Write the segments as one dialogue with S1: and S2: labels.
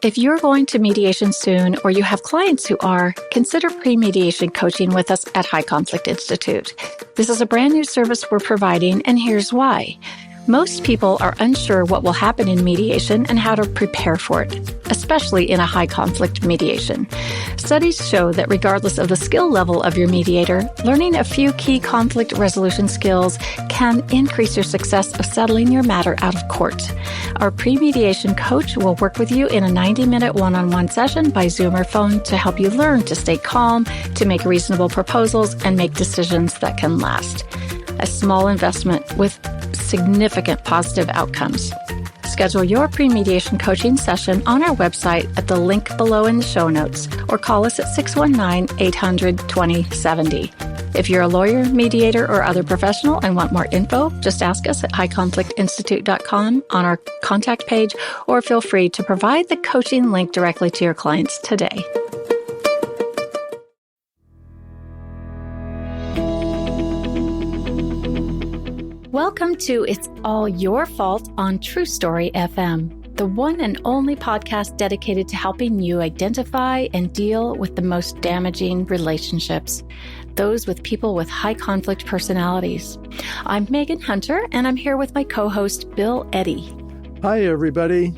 S1: If you're going to mediation soon or you have clients who are, consider pre-mediation coaching with us at High Conflict Institute. This is a brand new service we're providing, and here's why. Most people are unsure what will happen in mediation and how to prepare for it, especially in a high conflict mediation. Studies show that regardless of the skill level of your mediator, learning a few key conflict resolution skills can increase your success of settling your matter out of court. Our pre-mediation coach will work with you in a 90-minute one-on-one session by Zoom or phone to help you learn to stay calm, to make reasonable proposals, and make decisions that can last. A small investment with significant positive outcomes. Schedule your pre-mediation coaching session on our website at the link below in the show notes, or call us at 619-800-2070. If you're a lawyer, mediator, or other professional and want more info, just ask us at highconflictinstitute.com on our contact page, or feel free to provide the coaching link directly to your clients today. Welcome to It's All Your Fault on True Story FM, the one and only podcast dedicated to helping you identify and deal with the most damaging relationships, those with people with high conflict personalities. I'm Megan Hunter, and I'm here with my co-host, Bill Eddy.
S2: Hi, everybody.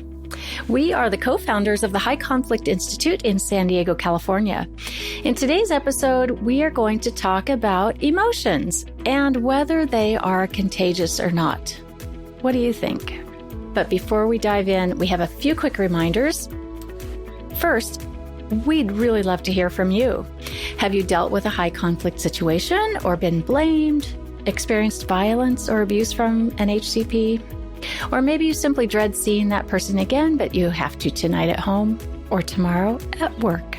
S1: We are the co-founders of the High Conflict Institute in San Diego, California. In today's episode, we are going to talk about emotions and whether they are contagious or not. What do you think? But before we dive in, we have a few quick reminders. First, we'd really love to hear from you. Have you dealt with a high conflict situation or been blamed, experienced violence or abuse from an HCP? Or maybe you simply dread seeing that person again, but you have to tonight at home or tomorrow at work.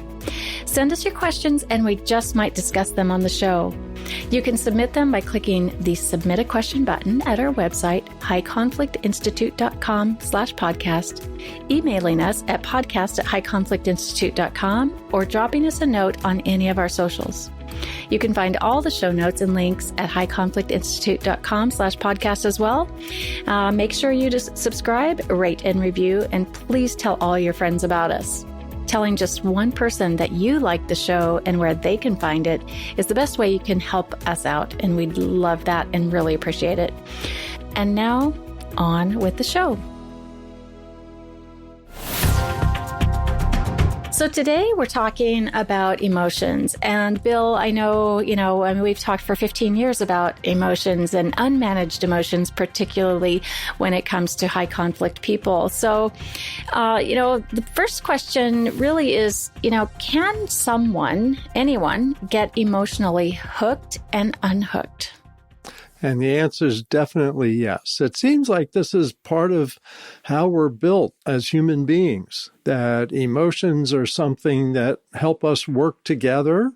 S1: Send us your questions and we just might discuss them on the show. You can submit them by clicking the Submit a Question button at our website, highconflictinstitute.com/podcast, emailing us at podcast@highconflictinstitute.com, or dropping us a note on any of our socials. You can find all the show notes and links at highconflictinstitute.com/podcast as well. Make sure you just subscribe, rate, and review, and please tell all your friends about us. Telling just one person that you like the show and where they can find it is the best way you can help us out, and we'd love that and really appreciate it. And now, on with the show. So today we're talking about emotions. And Bill, I know, we've talked for 15 years about emotions and unmanaged emotions, particularly when it comes to high conflict people. So, the first question really is, can anyone get emotionally hooked and unhooked?
S2: And the answer is definitely yes. It seems like this is part of how we're built as human beings, that emotions are something that help us work together,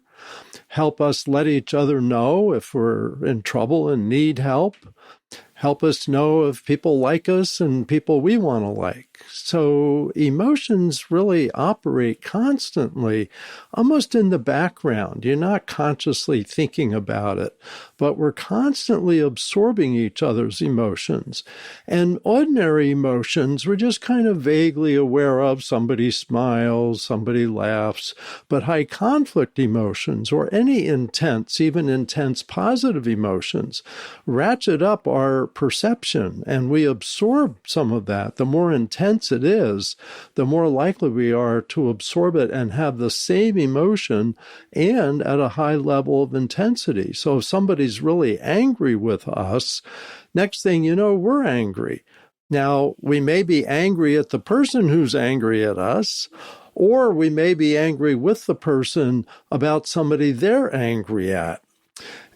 S2: help us let each other know if we're in trouble and need help us know if people like us and people we want to like. So emotions really operate constantly, almost in the background. You're not consciously thinking about it, but we're constantly absorbing each other's emotions. And ordinary emotions, we're just kind of vaguely aware of. Somebody smiles, somebody laughs. But high conflict emotions, or any intense, even intense positive emotions, ratchet up our perception, and we absorb some of that. The more intense it is, the more likely we are to absorb it and have the same emotion and at a high level of intensity. So if somebody's really angry with us, next thing you know, we're angry. Now, we may be angry at the person who's angry at us, or we may be angry with the person about somebody they're angry at.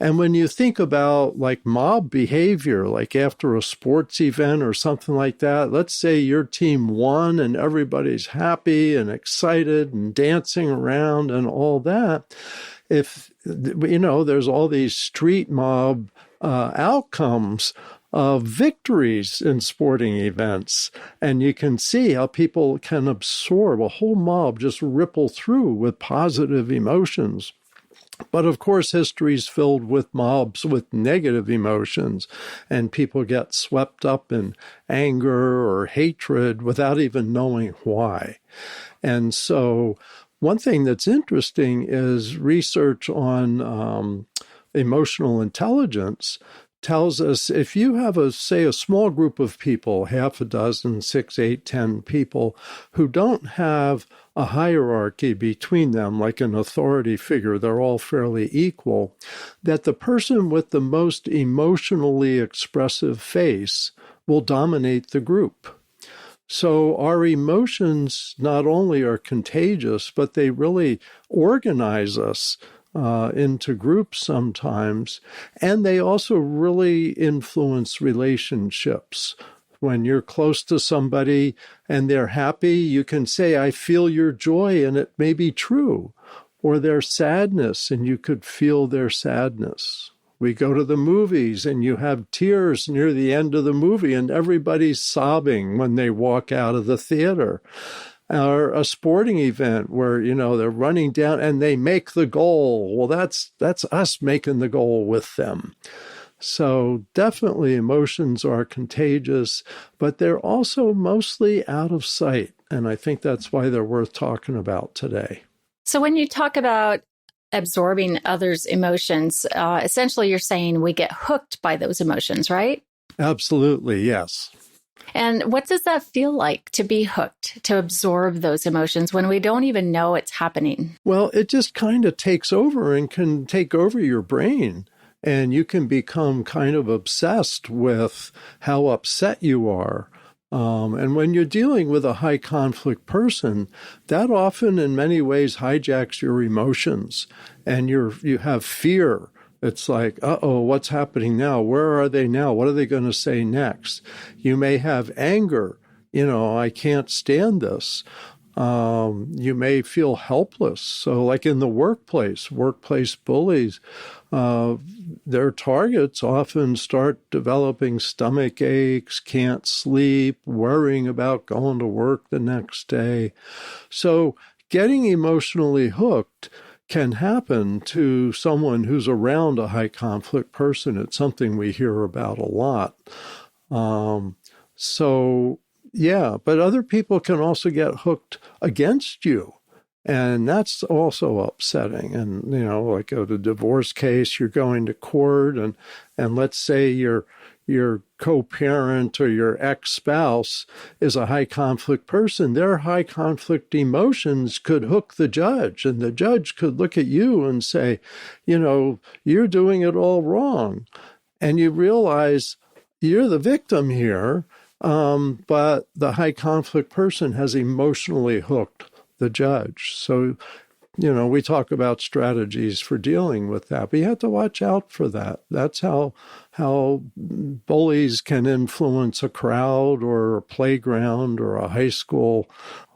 S2: And when you think about like mob behavior, like after a sports event or something like that, let's say your team won and everybody's happy and excited and dancing around and all that. If, there's all these street mob outcomes of victories in sporting events. And you can see how people can absorb a whole mob, just ripple through with positive emotions. But of course, history is filled with mobs with negative emotions, and people get swept up in anger or hatred without even knowing why. And so one thing that's interesting is research on emotional intelligence tells us if you have say a small group of people, half a dozen, 6, 8, 10 people who don't have a hierarchy between them, like an authority figure, they're all fairly equal, that the person with the most emotionally expressive face will dominate the group. So our emotions not only are contagious, but they really organize us into groups sometimes, and they also really influence relationships. When you're close to somebody and they're happy, you can say, I feel your joy, and it may be true. Or their sadness, and you could feel their sadness. We go to the movies and you have tears near the end of the movie and everybody's sobbing when they walk out of the theater. Or a sporting event where, they're running down and they make the goal. Well, that's us making the goal with them. So definitely emotions are contagious, but they're also mostly out of sight. And I think that's why they're worth talking about today.
S1: So when you talk about absorbing others' emotions, essentially you're saying we get hooked by those emotions, right?
S2: Absolutely, yes.
S1: And what does that feel like to be hooked, to absorb those emotions when we don't even know it's happening?
S2: Well, it just kind of takes over and can take over your brain. And you can become kind of obsessed with how upset you are. And when you're dealing with a high conflict person, that often in many ways hijacks your emotions and you have fear. It's like, uh-oh, what's happening now? Where are they now? What are they going to say next? You may have anger. I can't stand this. You may feel helpless. So like in the workplace bullies, their targets often start developing stomach aches, can't sleep, worrying about going to work the next day. So getting emotionally hooked can happen to someone who's around a high conflict person. It's something we hear about a lot. Yeah, but other people can also get hooked against you. And that's also upsetting. And, like a divorce case, you're going to court and let's say your co-parent or your ex-spouse is a high conflict person. Their high conflict emotions could hook the judge, and the judge could look at you and say, you're doing it all wrong. And you realize you're the victim here, but the high conflict person has emotionally hooked the judge. So, we talk about strategies for dealing with that, but you have to watch out for that. That's how bullies can influence a crowd or a playground or a high school,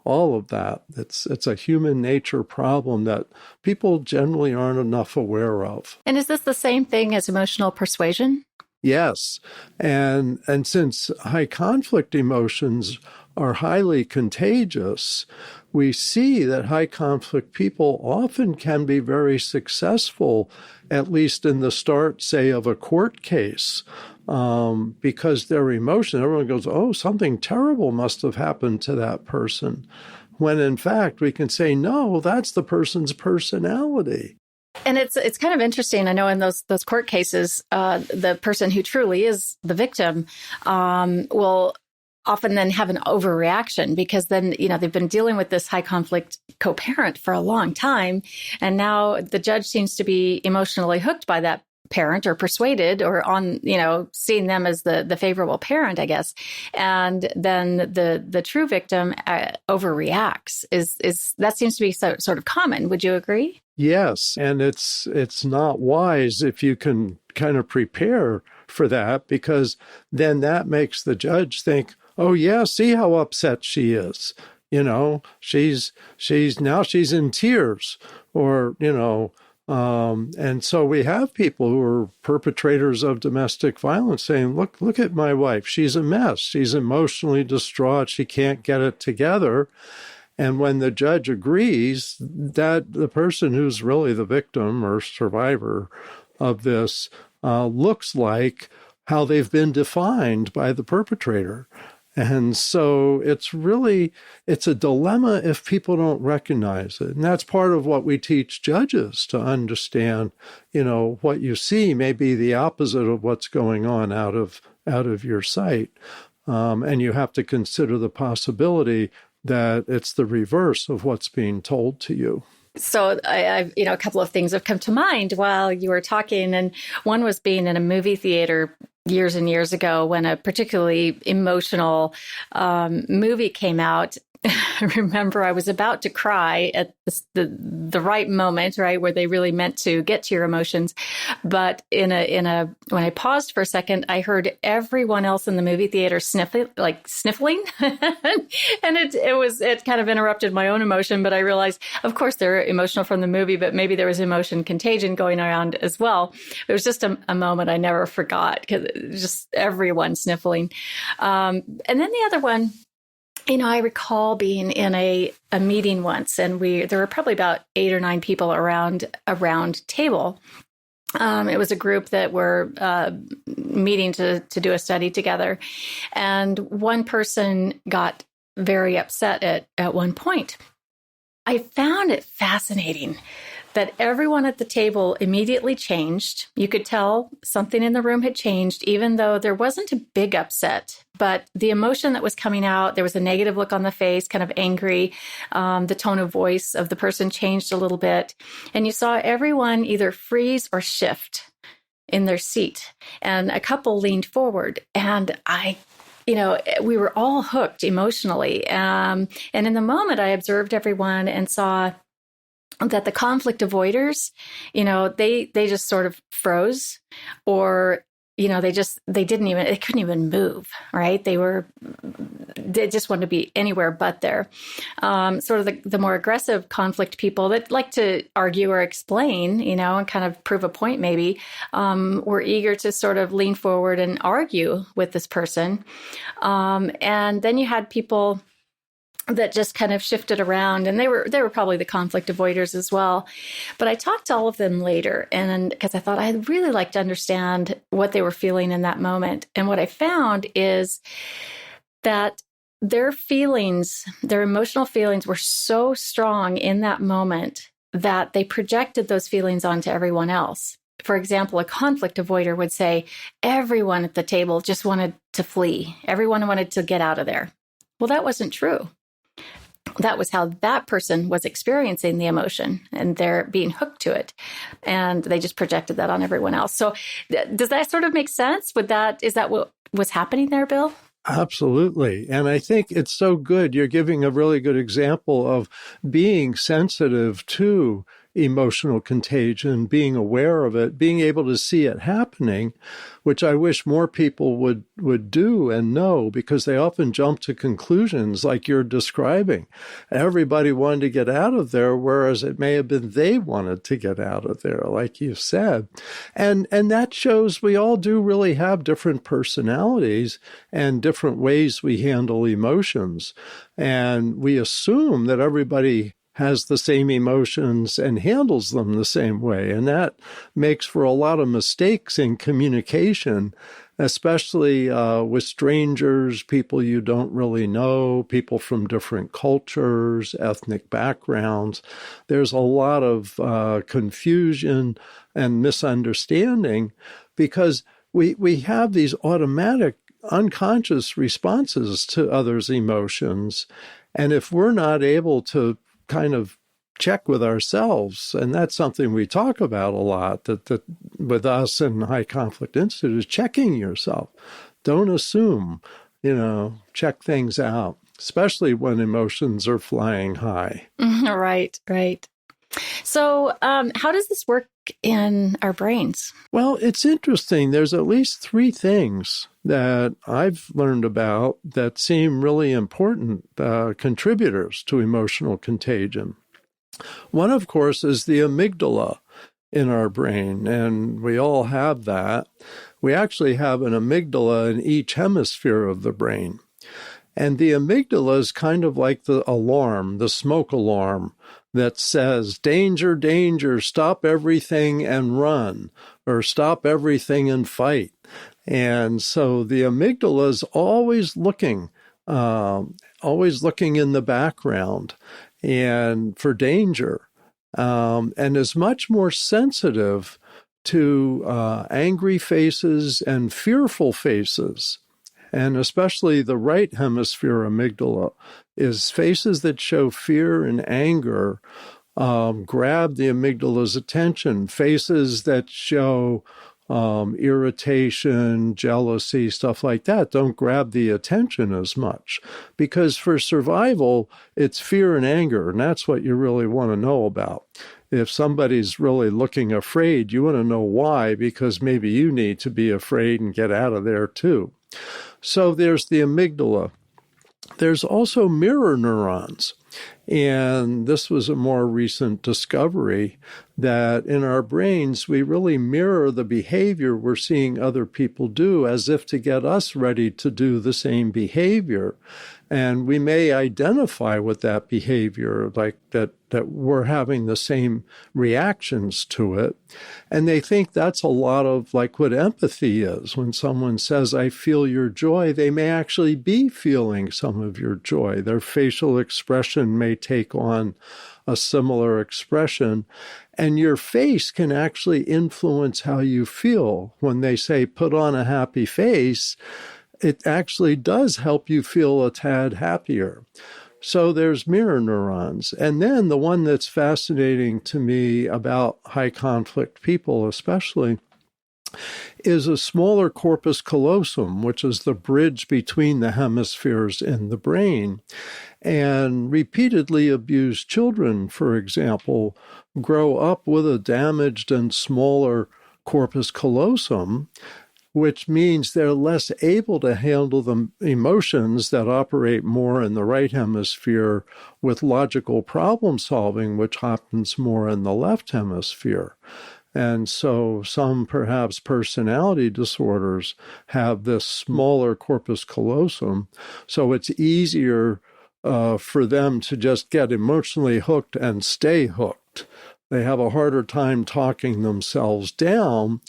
S2: all of that. It's a human nature problem that people generally aren't enough aware of.
S1: And is this the same thing as emotional persuasion?
S2: Yes. And since high conflict emotions are highly contagious, we see that high conflict people often can be very successful, at least in the start, say, of a court case, because their emotion, everyone goes, oh, something terrible must have happened to that person. When in fact, we can say, no, that's the person's personality.
S1: And it's kind of interesting. I know in those court cases, the person who truly is the victim will often then have an overreaction because then, they've been dealing with this high conflict co-parent for a long time. And now the judge seems to be emotionally hooked by that parent or persuaded or on, seeing them as the favorable parent, I guess. And then the true victim overreacts is that seems to be sort of common. Would you agree?
S2: Yes. And it's not wise if you can kind of prepare for that, because then that makes the judge think, oh yeah, see how upset she is. She's in tears, or, and so we have people who are perpetrators of domestic violence saying, look at my wife. She's a mess. She's emotionally distraught. She can't get it together. And when the judge agrees, that the person who's really the victim or survivor of this looks like how they've been defined by the perpetrator. And so it's a dilemma if people don't recognize it. And that's part of what we teach judges to understand, what you see may be the opposite of what's going on out of your sight. And you have to consider the possibility that it's the reverse of what's being told to you.
S1: So I've, a couple of things have come to mind while you were talking. And one was being in a movie theater years and years ago when a particularly emotional movie came out. I remember I was about to cry at the right moment, right, where they really meant to get to your emotions. But when I paused for a second, I heard everyone else in the movie theater sniffling, and it kind of interrupted my own emotion. But I realized, of course, they're emotional from the movie, but maybe there was emotion contagion going around as well. It was just a moment I never forgot because just everyone sniffling. And then the other one. I recall being in a meeting once, and there were probably about 8 or 9 people around a round table. It was a group that were meeting to do a study together, and one person got very upset at one point. I found it fascinating that everyone at the table immediately changed. You could tell something in the room had changed, even though there wasn't a big upset. But the emotion that was coming out, there was a negative look on the face, kind of angry. The tone of voice of the person changed a little bit. And you saw everyone either freeze or shift in their seat. And a couple leaned forward. And we were all hooked emotionally. And in the moment, I observed everyone and saw that the conflict avoiders, they just sort of froze, or, they couldn't even move, right? They just wanted to be anywhere but there. Sort of the more aggressive conflict people that like to argue or explain, and kind of prove a point maybe, were eager to sort of lean forward and argue with this person. And then you had people that just kind of shifted around, and they were probably the conflict avoiders as well. But I talked to all of them later, and because I thought I'd really like to understand what they were feeling in that moment. And what I found is that their emotional feelings were so strong in that moment that they projected those feelings onto everyone else. For example, a conflict avoider would say, everyone at the table just wanted to flee. Everyone wanted to get out of there. Well, that wasn't true. That was how that person was experiencing the emotion, and they're being hooked to it. And they just projected that on everyone else. So does that sort of make sense? Is that what was happening there, Bill?
S2: Absolutely. And I think it's so good. You're giving a really good example of being sensitive to emotional contagion, being aware of it, being able to see it happening, which I wish more people would do and know, because they often jump to conclusions like you're describing. Everybody wanted to get out of there, whereas it may have been they wanted to get out of there, like you said. And that shows we all do really have different personalities and different ways we handle emotions. And we assume that everybody has the same emotions and handles them the same way. And that makes for a lot of mistakes in communication, especially with strangers, people you don't really know, people from different cultures, ethnic backgrounds. There's a lot of confusion and misunderstanding because we have these automatic unconscious responses to others' emotions. And if we're not able to kind of check with ourselves, and that's something we talk about a lot, that with us in High Conflict Institute, is checking yourself. Don't assume, check things out, especially when emotions are flying high.
S1: Right. So how does this work in our brains?
S2: Well, it's interesting. There's at least 3 things that I've learned about that seem really important contributors to emotional contagion. One, of course, is the amygdala in our brain, and we all have that. We actually have an amygdala in each hemisphere of the brain. And the amygdala is kind of like the alarm, the smoke alarm that says, danger, danger, stop everything and run, or stop everything and fight. And so the amygdala is always looking in the background and for danger, and is much more sensitive to angry faces and fearful faces. And especially the right hemisphere amygdala is faces that show fear and anger grab the amygdala's attention. Faces that show irritation, jealousy, stuff like that don't grab the attention as much, because for survival, it's fear and anger, and that's what you really want to know about. If somebody's really looking afraid, you want to know why, because maybe you need to be afraid and get out of there too. So there's the amygdala. There's also mirror neurons. And this was a more recent discovery that in our brains, we really mirror the behavior we're seeing other people do as if to get us ready to do the same behavior. And we may identify with that behavior, like that we're having the same reactions to it. And they think that's a lot of like what empathy is. When someone says, I feel your joy, they may actually be feeling some of your joy. Their facial expression may take on a similar expression. And your face can actually influence how you feel. When they say, put on a happy face, it actually does help you feel a tad happier. So there's mirror neurons. And then the one that's fascinating to me about high conflict people especially is a smaller corpus callosum, which is the bridge between the hemispheres in the brain. And repeatedly abused children, for example, grow up with a damaged and smaller corpus callosum, which means they're less able to handle the emotions that operate more in the right hemisphere with logical problem solving, which happens more in the left hemisphere. And so some perhaps personality disorders have this smaller corpus callosum, so it's easier for them to just get emotionally hooked and stay hooked. They have a harder time talking themselves down.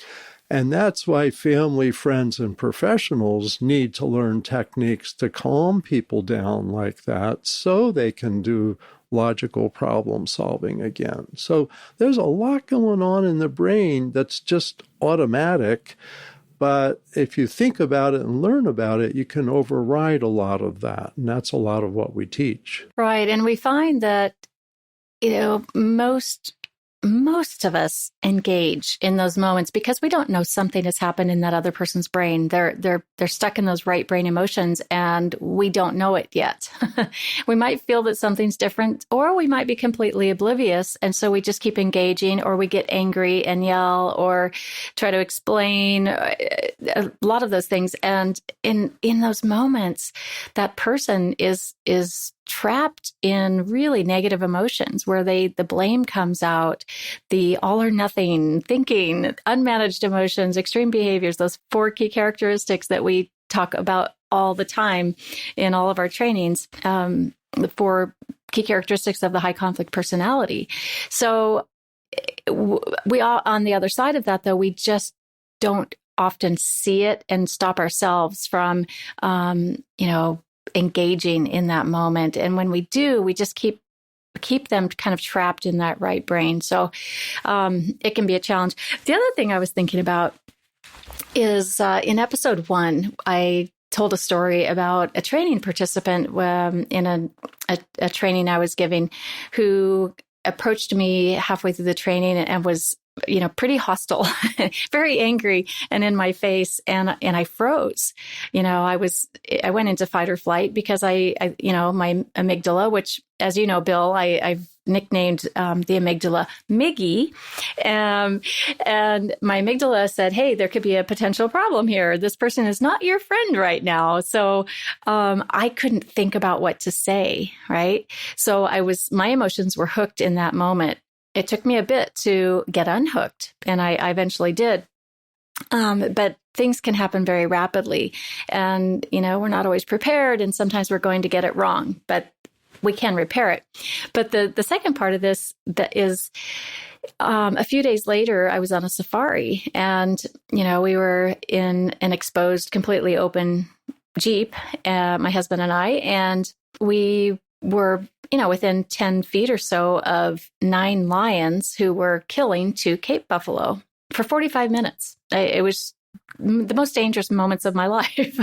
S2: And that's why family, friends, and professionals need to learn techniques to calm people down like that so they can do logical problem solving again. So there's a lot going on in the brain that's just automatic. But if you think about it and learn about it, you can override a lot of that. And that's a lot of what we teach.
S1: Right. And we find that, most of us engage in those moments because we don't know something has happened in that other person's brain. They're stuck in those right brain emotions and we don't know it yet. We might feel that something's different, or we might be completely oblivious. And so we just keep engaging, or we get angry and yell or try to explain a lot of those things. And in those moments, that person is trapped in really negative emotions where the blame comes out, the all or nothing thinking, unmanaged emotions, extreme behaviors, those 4 key characteristics that we talk about all the time in all of our trainings, the 4 key characteristics of the high conflict personality. So we are on the other side of that, though, we just don't often see it and stop ourselves from, engaging in that moment. And when we do, we just keep them kind of trapped in that right brain. So it can be a challenge. The other thing I was thinking about is in episode 1, I told a story about a training participant in a training I was giving who approached me halfway through the training and was pretty hostile, very angry and in my face. And I froze. I went into fight or flight because my amygdala, which, as you know, Bill, I've nicknamed the amygdala Miggy. And my amygdala said, hey, there could be a potential problem here. This person is not your friend right now. So I couldn't think about what to say, right? So my emotions were hooked in that moment. It took me a bit to get unhooked, and I eventually did. But things can happen very rapidly. And, we're not always prepared, and sometimes we're going to get it wrong, but we can repair it. But the second part of this that is, a few days later, I was on a safari, and, we were in an exposed, completely open Jeep, my husband and I, and we were, within 10 feet or so of 9 lions who were killing 2 Cape buffalo for 45 minutes. It was the most dangerous moments of my life,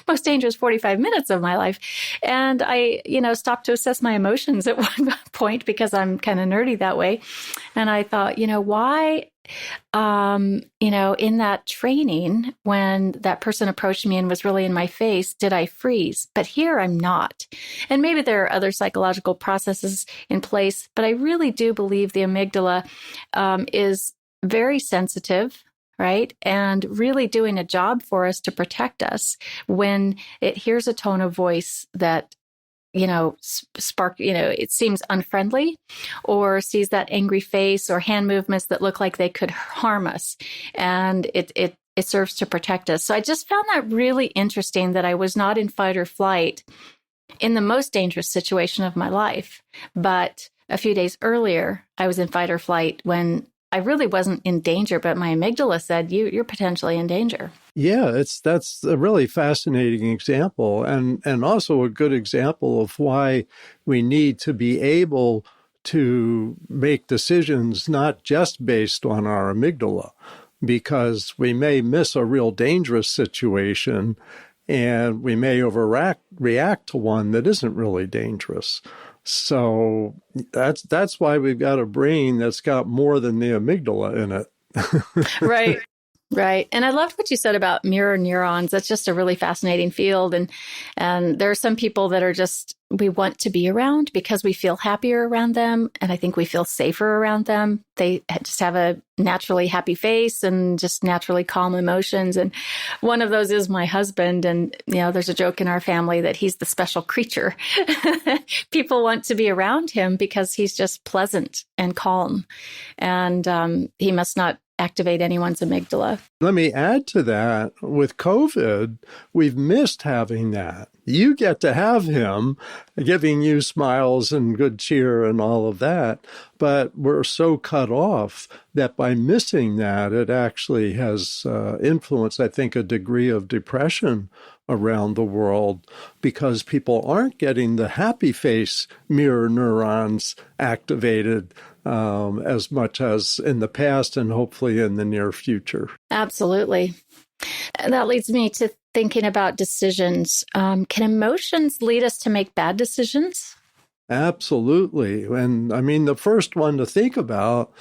S1: most dangerous 45 minutes of my life. And I, stopped to assess my emotions at one point because I'm kind of nerdy that way. And I thought, why, in that training, when that person approached me and was really in my face, did I freeze? But here I'm not. And maybe there are other psychological processes in place, but I really do believe the amygdala is very sensitive, right? And really doing a job for us to protect us when it hears a tone of voice that, it seems unfriendly, or sees that angry face or hand movements that look like they could harm us. And it serves to protect us. So I just found that really interesting, that I was not in fight or flight in the most dangerous situation of my life. But a few days earlier, I was in fight or flight when I really wasn't in danger, but my amygdala said, you're potentially in danger.
S2: Yeah, that's a really fascinating example, and also a good example of why we need to be able to make decisions not just based on our amygdala, because we may miss a real dangerous situation and we may react to one that isn't really dangerous. So that's why we've got a brain that's got more than the amygdala in it.
S1: Right. Right. And I loved what you said about mirror neurons. That's just a really fascinating field. And there are some people that are just, we want to be around because we feel happier around them. And I think we feel safer around them. They just have a naturally happy face and just naturally calm emotions. And one of those is my husband. And, there's a joke in our family that he's the special creature. People want to be around him because he's just pleasant and calm. And he must not activate anyone's amygdala.
S2: Let me add to that. With COVID, we've missed having that. You get to have him giving you smiles and good cheer and all of that, but we're so cut off that by missing that, it actually has influenced, I think, a degree of depression around the world, because people aren't getting the happy face mirror neurons activated as much as in the past, and hopefully in the near future.
S1: Absolutely. And that leads me to thinking about decisions. Can emotions lead us to make bad decisions?
S2: Absolutely. And I mean, the first one to think about,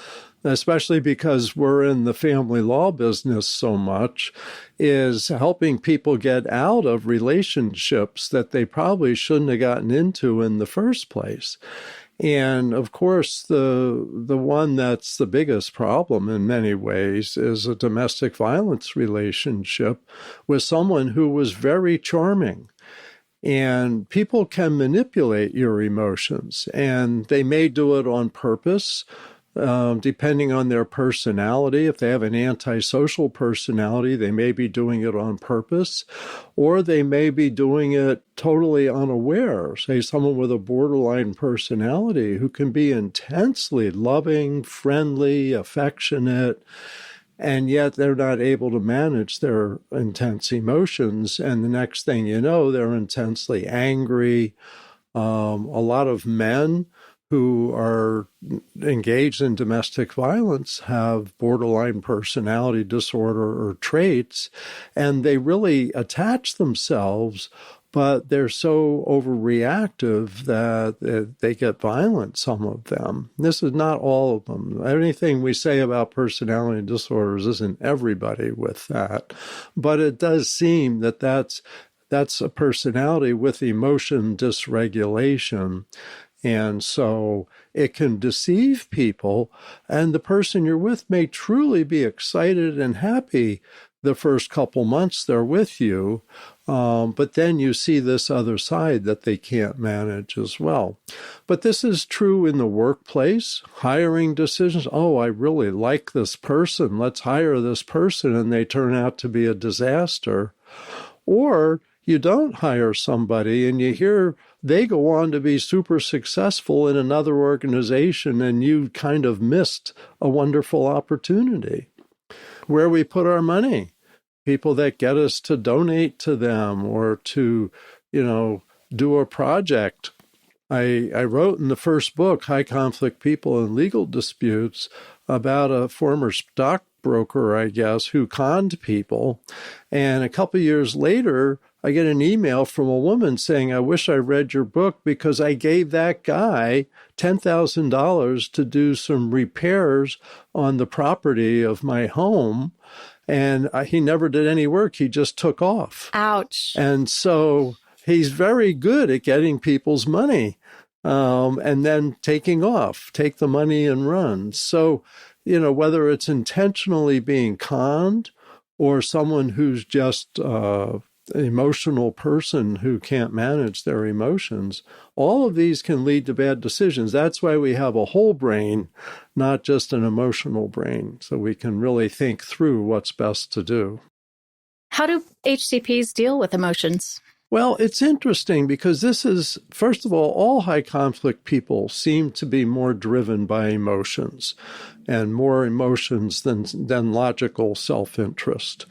S2: especially because we're in the family law business so much, is helping people get out of relationships that they probably shouldn't have gotten into in the first place. And of course, the one that's the biggest problem in many ways is a domestic violence relationship with someone who was very charming. And people can manipulate your emotions, and they may do it on purpose, depending on their personality. If they have an antisocial personality, they may be doing it on purpose, or they may be doing it totally unaware. Say someone with a borderline personality who can be intensely loving, friendly, affectionate, and yet they're not able to manage their intense emotions. And the next thing you know, they're intensely angry. A lot of men who are engaged in domestic violence have borderline personality disorder or traits, and they really attach themselves, but they're so overreactive that they get violent, some of them. This is not all of them. Anything we say about personality disorders isn't everybody with that, but it does seem that that's a personality with emotion dysregulation. And so it can deceive people, and the person you're with may truly be excited and happy the first couple months they're with you, but then you see this other side that they can't manage as well. But this is true in the workplace, hiring decisions. Oh, I really like this person. Let's hire this person, and they turn out to be a disaster. Or you don't hire somebody and you hear they go on to be super successful in another organization and you kind of missed a wonderful opportunity. Where we put our money, people that get us to donate to them or to, do a project. I wrote in the first book, High Conflict People and Legal Disputes, about a former stockbroker, I guess, who conned people. And a couple of years later, I get an email from a woman saying, I wish I read your book because I gave that guy $10,000 to do some repairs on the property of my home. And he never did any work. He just took off.
S1: Ouch.
S2: And so he's very good at getting people's money and then taking off, take the money and run. So, whether it's intentionally being conned or someone who's just an emotional person who can't manage their emotions, all of these can lead to bad decisions. That's why we have a whole brain, not just an emotional brain, so we can really think through what's best to do.
S1: How do HCPs deal with emotions?
S2: Well, it's interesting because this is, first of all high conflict people seem to be more driven by emotions and more emotions than logical self-interest.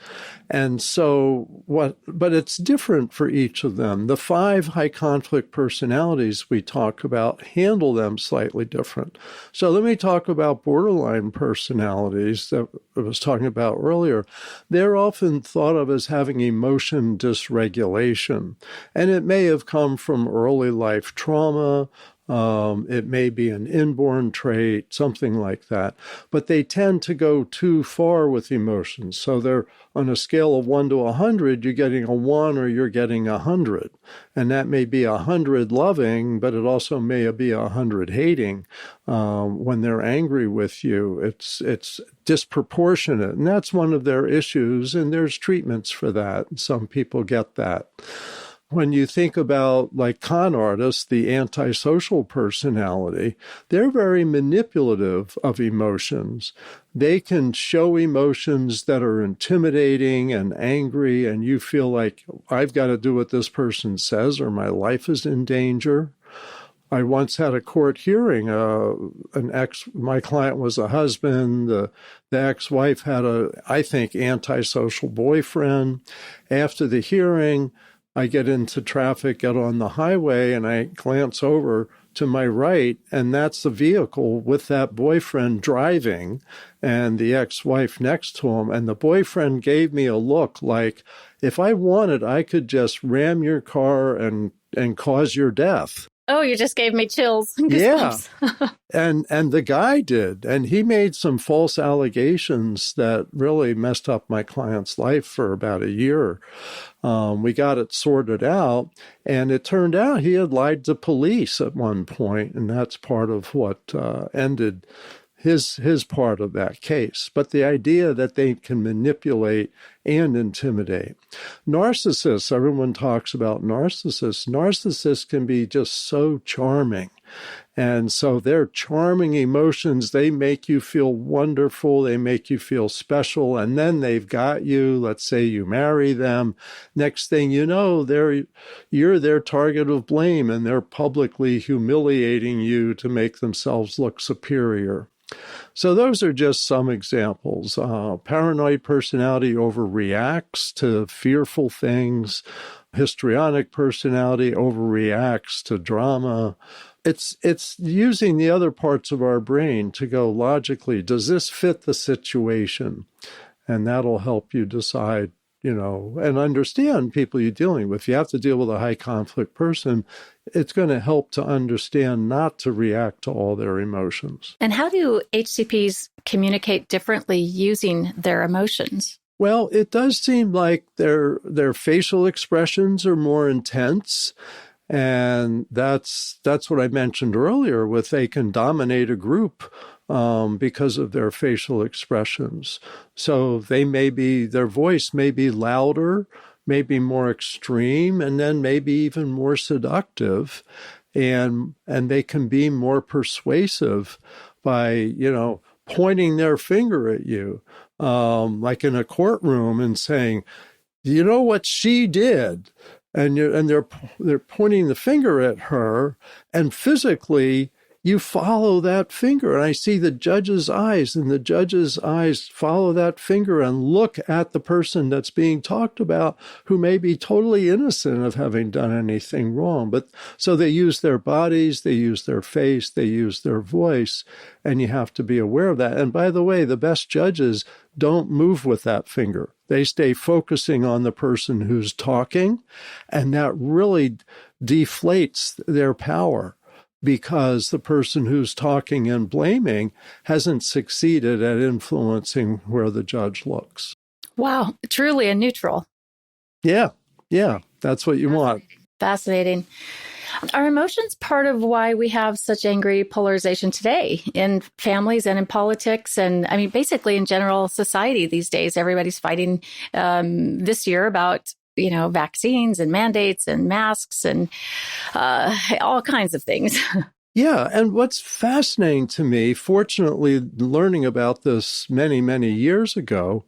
S2: And so but it's different for each of them. The 5 high conflict personalities we talk about handle them slightly different. So let me talk about borderline personalities that I was talking about earlier. They're often thought of as having emotion dysregulation. And it may have come from early life trauma. It may be an inborn trait, something like that. But they tend to go too far with emotions. So they're on a scale of 1 to 100, you're getting a 1 or you're getting 100. And that may be 100 loving, but it also may be 100 hating. When they're angry with you, it's disproportionate. And that's one of their issues. And there's treatments for that. Some people get that. When you think about, like, con artists, the antisocial personality, they're very manipulative of emotions. They can show emotions that are intimidating and angry, and you feel like, I've got to do what this person says or my life is in danger. I once had a court hearing. My client was a husband. The ex-wife had I think, antisocial boyfriend. After the hearing, I get into traffic, get on the highway, and I glance over to my right, and that's the vehicle with that boyfriend driving and the ex-wife next to him. And the boyfriend gave me a look like, if I wanted, I could just ram your car and cause your death.
S1: Oh, you just gave me chills.
S2: Yeah. And the guy did. And he made some false allegations that really messed up my client's life for about a year. We got it sorted out. And it turned out he had lied to police at one point, and that's part of what ended his part of that case. But the idea that they can manipulate and intimidate. Narcissists, everyone talks about narcissists. Narcissists can be just so charming. And so their charming emotions, they make you feel wonderful, they make you feel special, and then they've got you. Let's say you marry them. Next thing you know, you're their target of blame, and they're publicly humiliating you to make themselves look superior. So those are just some examples. Paranoid personality overreacts to fearful things. Histrionic personality overreacts to drama. It's using the other parts of our brain to go logically, does this fit the situation? And that'll help you decide, and understand people you're dealing with. If you have to deal with a high conflict person, it's going to help to understand not to react to all their emotions.
S1: And how do HCPs communicate differently using their emotions?
S2: Well, it does seem like their facial expressions are more intense. And that's what I mentioned earlier with they can dominate a group because of their facial expressions. So their voice may be louder, maybe more extreme, and then maybe even more seductive. and they can be more persuasive by, pointing their finger at you, like in a courtroom and saying, you know what she did? And they're pointing the finger at her, and physically you follow that finger. And I see the judge's eyes, and the judge's eyes follow that finger and look at the person that's being talked about, who may be totally innocent of having done anything wrong. But so they use their bodies, they use their face, they use their voice, and you have to be aware of that. And by the way, the best judges don't move with that finger. They stay focusing on the person who's talking, and that really deflates their power, because the person who's talking and blaming hasn't succeeded at influencing where the judge looks.
S1: Wow, truly a neutral.
S2: Yeah, that's what you want.
S1: Fascinating. Are emotions part of why we have such angry polarization today in families and in politics? And I mean, basically in general society these days, everybody's fighting this year about vaccines and mandates and masks and all kinds of things.
S2: Yeah. And what's fascinating to me, fortunately, learning about this many, many years ago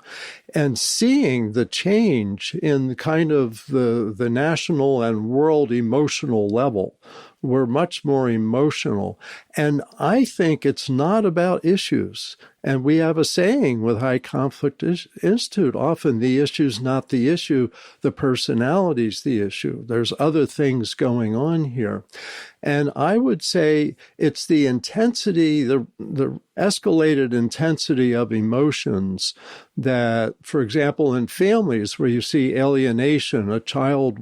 S2: and seeing the change in kind of the national and world emotional level, we're much more emotional. And I think it's not about issues. And we have a saying with High Conflict Institute, often the issue's not the issue, the personality's the issue. There's other things going on here. And I would say it's the intensity, the escalated intensity of emotions that, for example, in families where you see alienation, a child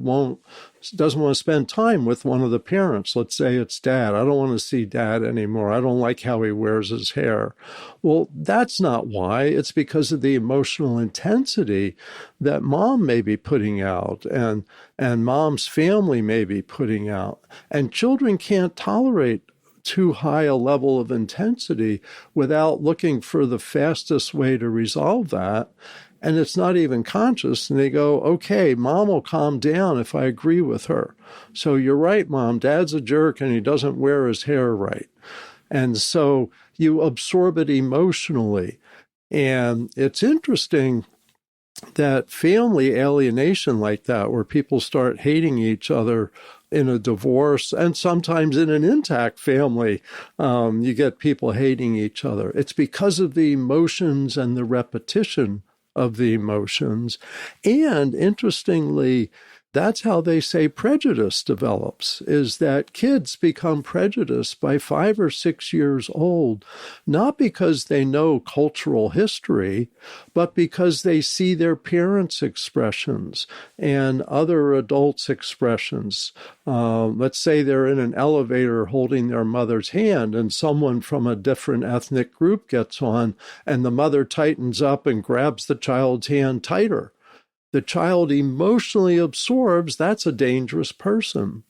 S2: doesn't want to spend time with one of the parents. Let's say it's dad. I don't want to see dad anymore. I don't like how he wears his hair. Well, that's not why. It's because of the emotional intensity that mom may be putting out and mom's family may be putting out. And children can't tolerate too high a level of intensity without looking for the fastest way to resolve that. And it's not even conscious. And they go, okay, mom will calm down if I agree with her. So you're right, mom, dad's a jerk and he doesn't wear his hair right. And so you absorb it emotionally. And it's interesting that family alienation like that, where people start hating each other in a divorce, and sometimes in an intact family, you get people hating each other. It's because of the emotions and the repetition of the emotions. And interestingly, that's how they say prejudice develops, is that kids become prejudiced by 5 or 6 years old, not because they know cultural history, but because they see their parents' expressions and other adults' expressions. Let's say they're in an elevator holding their mother's hand and someone from a different ethnic group gets on and the mother tightens up and grabs the child's hand tighter. The child emotionally absorbs that's a dangerous person.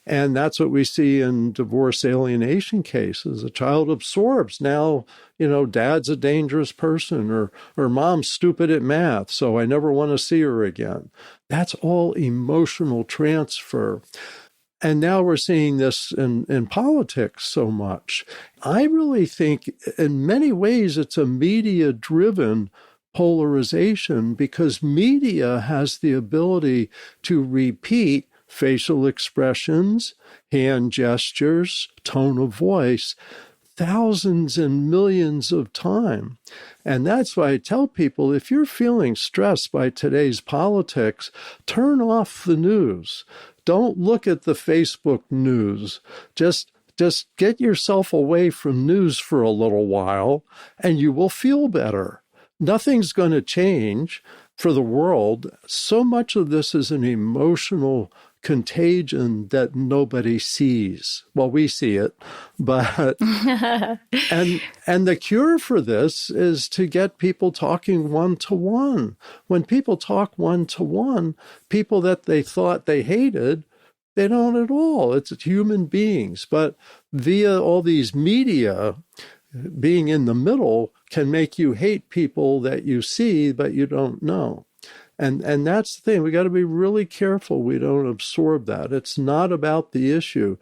S2: And that's what we see in divorce alienation cases. The child absorbs now, dad's a dangerous person or mom's stupid at math, so I never want to see her again. That's all emotional transfer. And now we're seeing this in politics so much. I really think in many ways it's a media-driven polarization because media has the ability to repeat facial expressions, hand gestures, tone of voice, thousands and millions of times. And that's why I tell people, if you're feeling stressed by today's politics, turn off the news. Don't look at the Facebook news. Just get yourself away from news for a little while, and you will feel better. Nothing's going to change for the world. So much of this is an emotional contagion that nobody sees. Well, we see it, but and the cure for this is to get people talking one-to-one. When people talk one-to-one, people that they thought they hated, they don't at all. It's human beings. But via all these media, being in the middle can make you hate people that you see, but you don't know. And that's the thing. We got to be really careful we don't absorb that. It's not about the issue.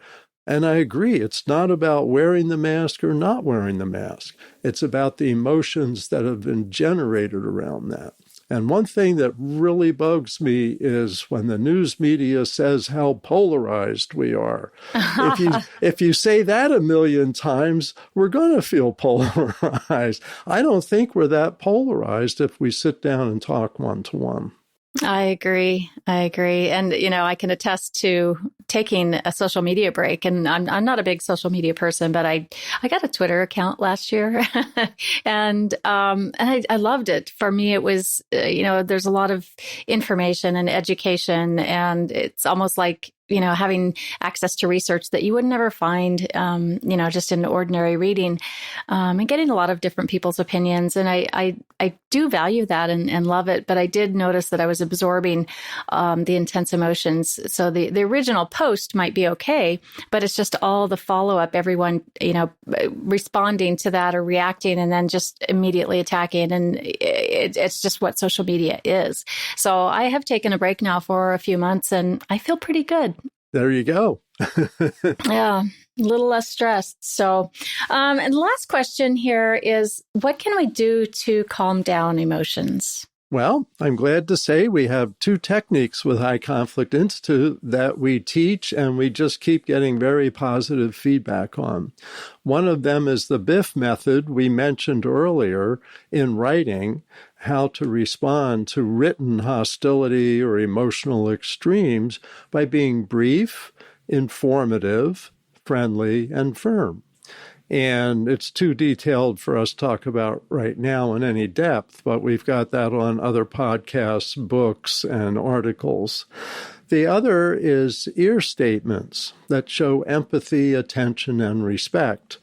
S2: And I agree, it's not about wearing the mask or not wearing the mask. It's about the emotions that have been generated around that. And one thing that really bugs me is when the news media says how polarized we are. If you say that a million times, we're going to feel polarized. I don't think we're that polarized if we sit down and talk one-to-one.
S1: I agree. And, I can attest to taking a social media break. And I'm not a big social media person, but I got a Twitter account last year and I loved it. For me, it was, there's a lot of information and education, and it's almost like, having access to research that you would never find, just in ordinary reading, and getting a lot of different people's opinions. And I do value that and love it. But I did notice that I was absorbing the intense emotions. So the original post might be okay, but it's just all the follow-up, everyone, responding to that or reacting and then just immediately attacking. And it's just what social media is. So I have taken a break now for a few months and I feel pretty good.
S2: There you go.
S1: Yeah, a little less stressed. So, and the last question here is, what can we do to calm down emotions?
S2: Well, I'm glad to say we have 2 techniques with High Conflict Institute that we teach and we just keep getting very positive feedback on. One of them is the BIF method we mentioned earlier in writing, how to respond to written hostility or emotional extremes by being brief, informative, friendly, and firm. And it's too detailed for us to talk about right now in any depth, but we've got that on other podcasts, books, and articles. The other is ear statements that show empathy, attention, and respect.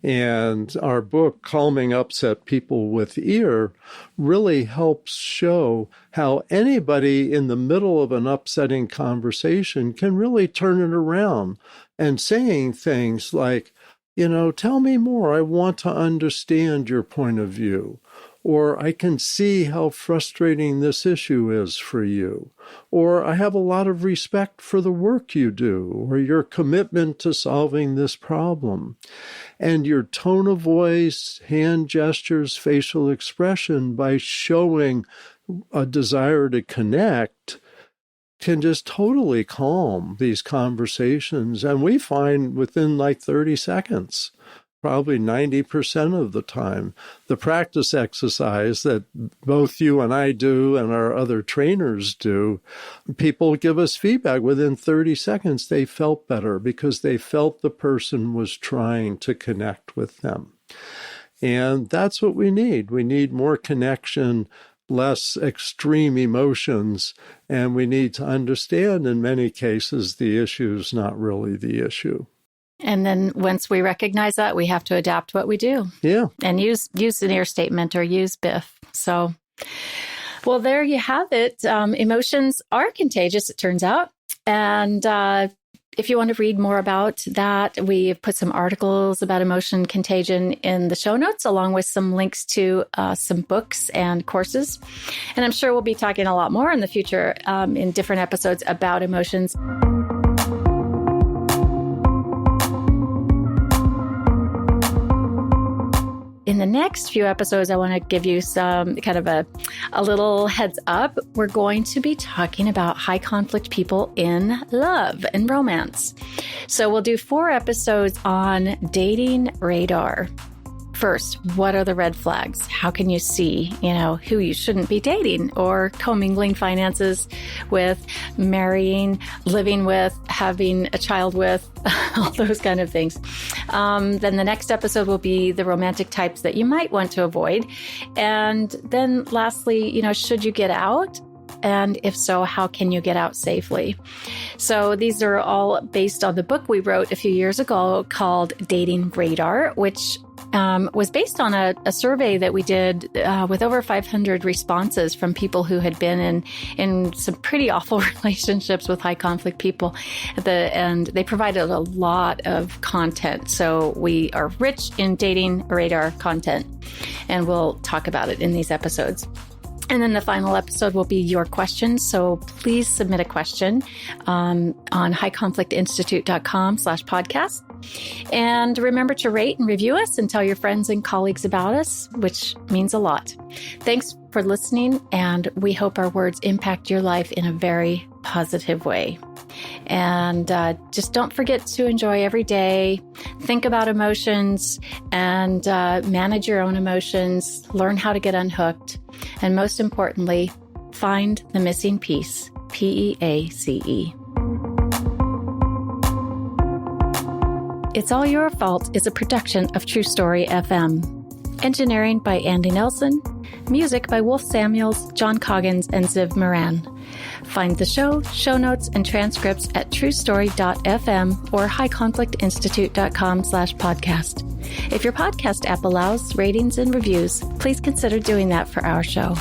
S2: And our book, Calming Upset People with Ear, really helps show how anybody in the middle of an upsetting conversation can really turn it around and saying things like, tell me more. I want to understand your point of view. Or I can see how frustrating this issue is for you. Or I have a lot of respect for the work you do, or your commitment to solving this problem. And your tone of voice, hand gestures, facial expression, by showing a desire to connect, can just totally calm these conversations. And we find within like 30 seconds, probably 90% of the time, the practice exercise that both you and I do and our other trainers do, people give us feedback within 30 seconds. They felt better because they felt the person was trying to connect with them. And that's what we need. We need more connection, less extreme emotions, and we need to understand in many cases the issue is not really the issue.
S1: And then once we recognize that, we have to adapt what we do.
S2: Yeah.
S1: And use an ear statement or use BIF. So, well, there you have it. Emotions are contagious, it turns out. And if you want to read more about that, we've put some articles about emotion contagion in the show notes, along with some links to some books and courses. And I'm sure we'll be talking a lot more in the future in different episodes about emotions. In the next few episodes, I want to give you some kind of a little heads up. We're going to be talking about high conflict people in love and romance. So we'll do 4 episodes on dating radar. First, what are the red flags? How can you see, who you shouldn't be dating or commingling finances with, marrying, living with, having a child with, all those kind of things. Then the next episode will be the romantic types that you might want to avoid. And then lastly, should you get out? And if so, how can you get out safely? So these are all based on the book we wrote a few years ago called Dating Radar, which was based on a survey that we did with over 500 responses from people who had been in some pretty awful relationships with high conflict people. And they provided a lot of content. So we are rich in dating radar content, and we'll talk about it in these episodes. And then the final episode will be your questions. So please submit a question on highconflictinstitute.com/podcast. And remember to rate and review us and tell your friends and colleagues about us, which means a lot. Thanks for listening, and we hope our words impact your life in a very positive way. And just don't forget to enjoy every day, think about emotions, and manage your own emotions, learn how to get unhooked, and most importantly, find the missing piece, PEACE. It's All Your Fault is a production of True Story FM. Engineering by Andy Nelson. Music by Wolf Samuels, John Coggins, and Ziv Moran. Find the show notes, and transcripts at truestory.fm or highconflictinstitute.com/podcast. If your podcast app allows ratings and reviews, please consider doing that for our show.